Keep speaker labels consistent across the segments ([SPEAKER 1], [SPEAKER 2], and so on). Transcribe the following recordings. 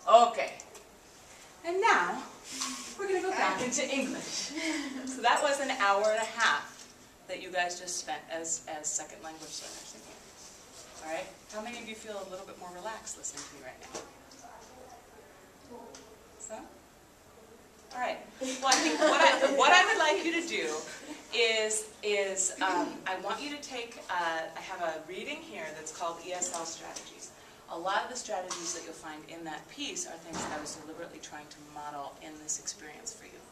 [SPEAKER 1] Okay. And now, we're going to go back into English. So that was an hour and a half that you guys just spent as second language learners in here. All right? How many of you feel a little bit more relaxed listening to me right now? So? All right. Well, I think what I would like you to do is I want you to take, I have a reading here that's called ESL Strategies. A lot of the strategies that you'll find in that piece are things that I was deliberately trying to model in this experience for you.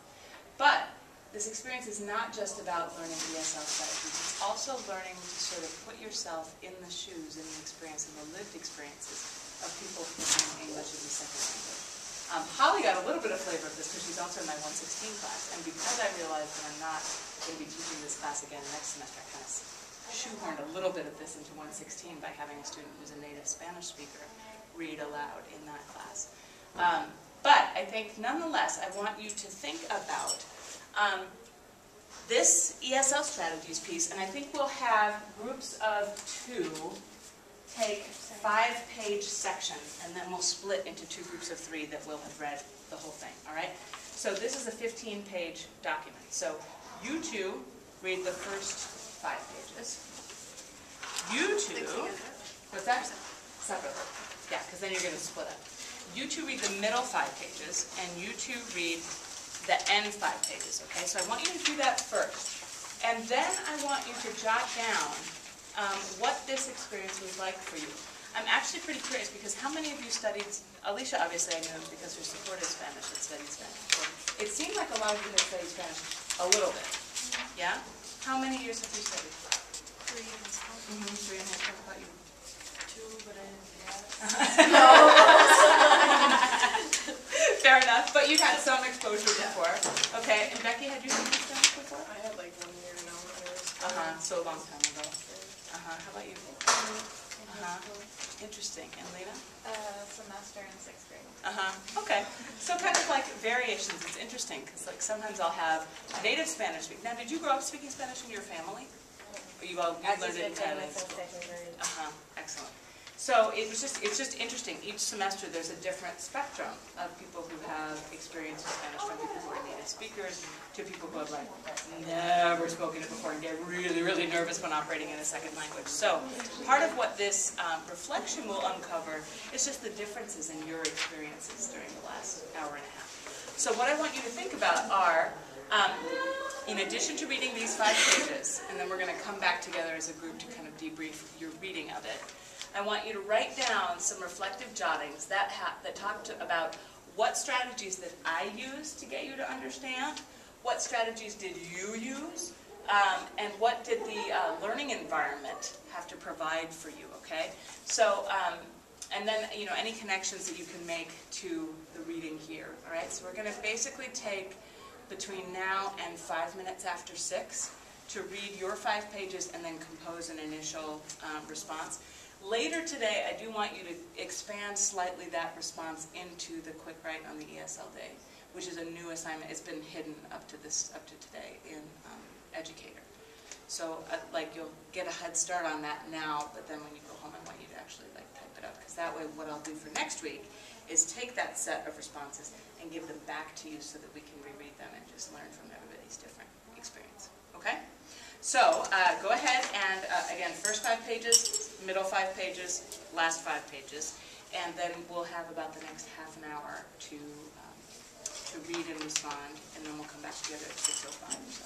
[SPEAKER 1] But this experience is not just about learning ESL strategies. It's also learning to sort of put yourself in the shoes, in the experience, in the lived experiences of people learning English as a second language. Holly got a little bit of flavor of this because she's also in my 116 class. And because I realized that I'm not going to be teaching this class again next semester, I kind of shoehorned a little bit of this into 116 by having a student who's a native Spanish speaker read aloud in that class. But I think nonetheless, I want you to think about this ESL strategies piece, and I think we'll have groups of 2 take 5-page sections, and then we'll split into 2 groups of 3 that will have read the whole thing, all right? So this is a 15-page document. So you 2 read the first 5 pages. You 2, what's that? Separately. Yeah, because then you're going to split up. You 2 read the middle 5 pages, and you 2 read the end 5 pages, okay? So I want you to do that first. And then I want you to jot down what this experience was like for you. I'm actually pretty curious because how many of you studied, Alicia obviously I know because her support is Spanish, had studied Spanish. So it seemed like a lot of you had studied Spanish a little bit. Yeah? How many years have you studied?
[SPEAKER 2] 3 in school.
[SPEAKER 1] 3 in high school. How about you?
[SPEAKER 2] 2, but I didn't pass.
[SPEAKER 1] No. Fair enough, but you've had some exposure before. Okay, and Becky, had you studied Spanish before?
[SPEAKER 2] I had like 1 year now.
[SPEAKER 1] So a long time ago. How about you? Interesting. And Lena?
[SPEAKER 2] Semester in 6th grade.
[SPEAKER 1] Okay. So kind of like variations. It's interesting because like sometimes I'll have native Spanish speak. Now, did you grow up speaking Spanish in your family? Or you all learned it entirely in school? Excellent. So it's just interesting. Each semester there's a different spectrum of people who have experience in Spanish, from people who are native speakers to people who have like never spoken it before and get really, really nervous when operating in a second language. So part of what this reflection will uncover is just the differences in your experiences during the last hour and a half. So what I want you to think about are, in addition to reading these 5 pages, and then we're going to come back together as a group to kind of debrief your reading of it, I want you to write down some reflective jottings that talk about what strategies that I used to get you to understand, what strategies did you use, and what did the learning environment have to provide for you, okay? So, and then, you know, any connections that you can make to the reading here, all right? So we're going to basically take between now and 5 minutes after 6 to read your 5 pages and then compose an initial response. Later today, I do want you to expand slightly that response into the quick write on the ESL day, which is a new assignment. It's been hidden up to today in Educator. So, like, you'll get a head start on that now, but then when you go home, I want you to actually like type it up, because that way, what I'll do for next week is take that set of responses and give them back to you so that we can reread them and just learn from everybody's different experience. Okay? So, go ahead and, again, first 5 pages, middle 5 pages, last 5 pages, and then we'll have about the next half an hour to read and respond, and then we'll come back together at 6:05 or so.